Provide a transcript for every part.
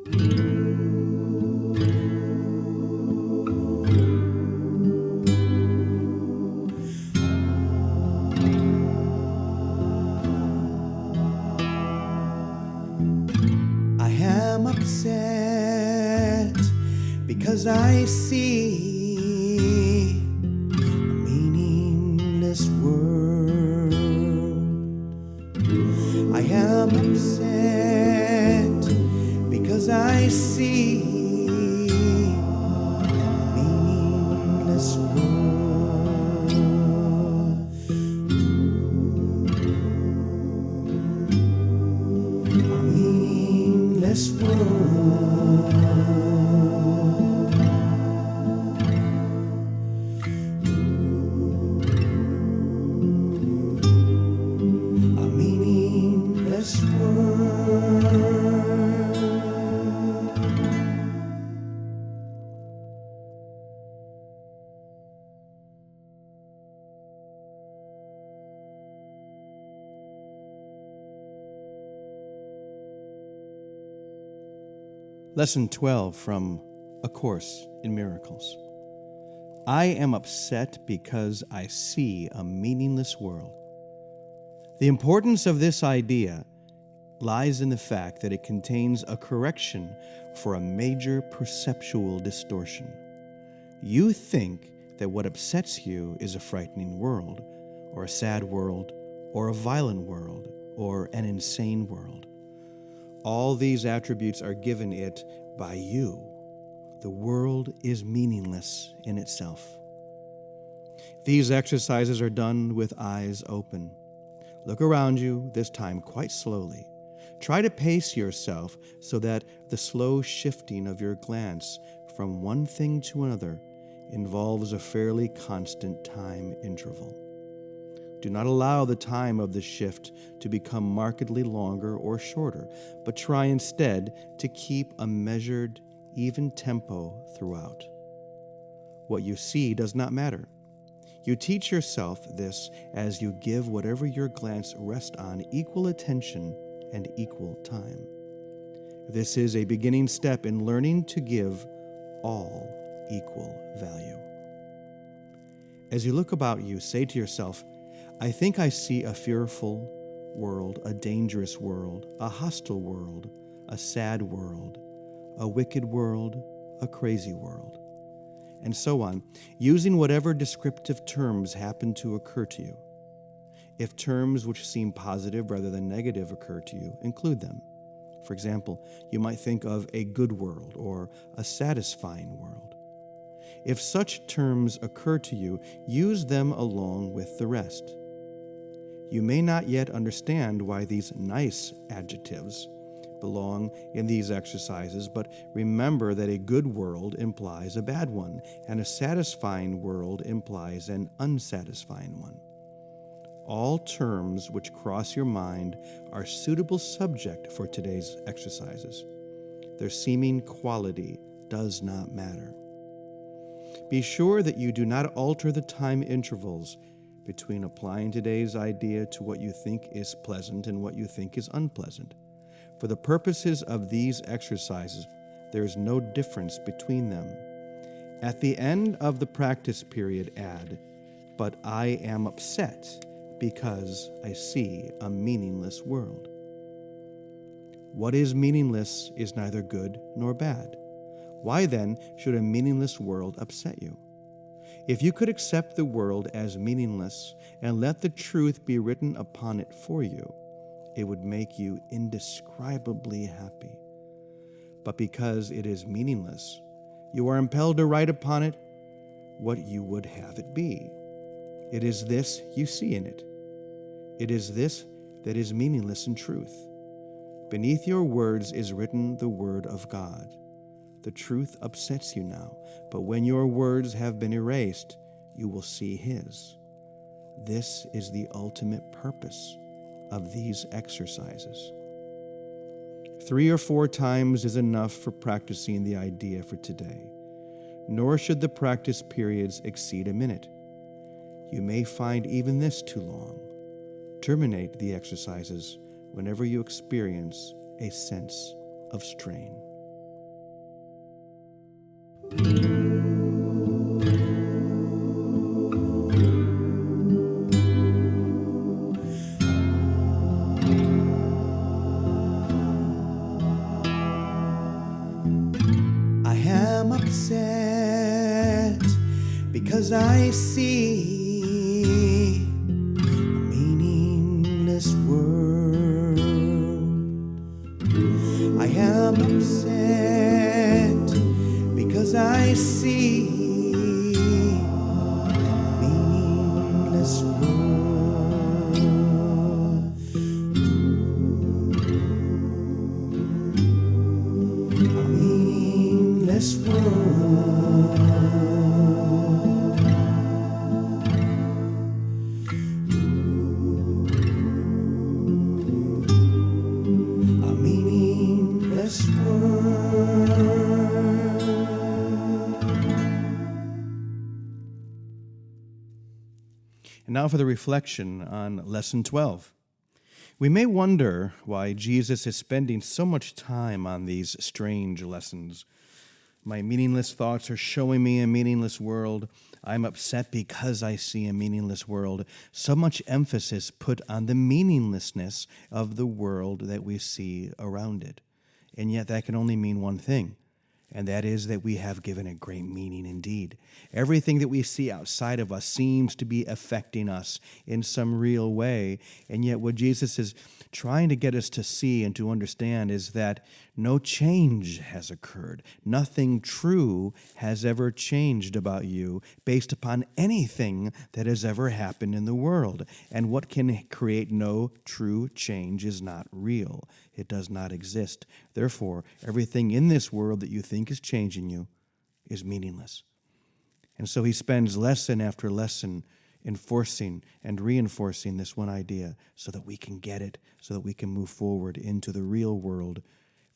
I am upset because I see a meaningless world. I am upset because I see a meaningless world. A meaningless world. A meaningless world. Lesson 12 from A Course in Miracles. I am upset because I see a meaningless world. The importance of this idea lies in the fact that it contains a correction for a major perceptual distortion. You think that what upsets you is a frightening world, or a sad world, or a violent world, or an insane world. All these attributes are given it by you. The world is meaningless in itself. These exercises are done with eyes open. Look around you, this time quite slowly. Try to pace yourself so that the slow shifting of your glance from one thing to another involves a fairly constant time interval. Do not allow the time of the shift to become markedly longer or shorter, but try instead to keep a measured, even tempo throughout. What you see does not matter. You teach yourself this as you give whatever your glance rests on equal attention and equal time. This is a beginning step in learning to give all equal value. As you look about you, say to yourself, I think I see a fearful world, a dangerous world, a hostile world, a sad world, a wicked world, a crazy world, and so on, using whatever descriptive terms happen to occur to you. If terms which seem positive rather than negative occur to you, include them. For example, you might think of a good world or a satisfying world. If such terms occur to you, use them along with the rest. You may not yet understand why these nice adjectives belong in these exercises, but remember that a good world implies a bad one, and a satisfying world implies an unsatisfying one. All terms which cross your mind are suitable subject for today's exercises. Their seeming quality does not matter. Be sure that you do not alter the time intervals between applying today's idea to what you think is pleasant and what you think is unpleasant. For the purposes of these exercises, there is no difference between them. At the end of the practice period, add, but I am upset because I see a meaningless world. What is meaningless is neither good nor bad. Why then should a meaningless world upset you? If you could accept the world as meaningless and let the truth be written upon it for you, it would make you indescribably happy. But because it is meaningless, you are impelled to write upon it what you would have it be. It is this you see in it. It is this that is meaningless in truth. Beneath your words is written the word of God. The truth upsets you now, but when your words have been erased, you will see His. This is the ultimate purpose of these exercises. 3 or 4 times is enough for practicing the idea for today, nor should the practice periods exceed a minute. You may find even this too long. Terminate the exercises whenever you experience a sense of strain. am upset because I see a meaningless world. I am upset because I see a meaningless world. A meaningless world. A meaningless world. And now for the reflection on Lesson 12. We may wonder why Jesus is spending so much time on these strange lessons. My meaningless thoughts are showing me a meaningless world. I'm upset because I see a meaningless world. So much emphasis put on the meaninglessness of the world that we see around it. And yet that can only mean one thing, and that is that we have given it great meaning indeed. Everything that we see outside of us seems to be affecting us in some real way, and yet what Jesus is trying to get us to see and to understand is that no change has occurred. Nothing true has ever changed about you based upon anything that has ever happened in the world. And what can create no true change is not real. It does not exist. Therefore, everything in this world that you think is changing you is meaningless. And so he spends lesson after lesson enforcing and reinforcing this one idea so that we can get it, so that we can move forward into the real world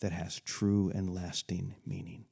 that has true and lasting meaning.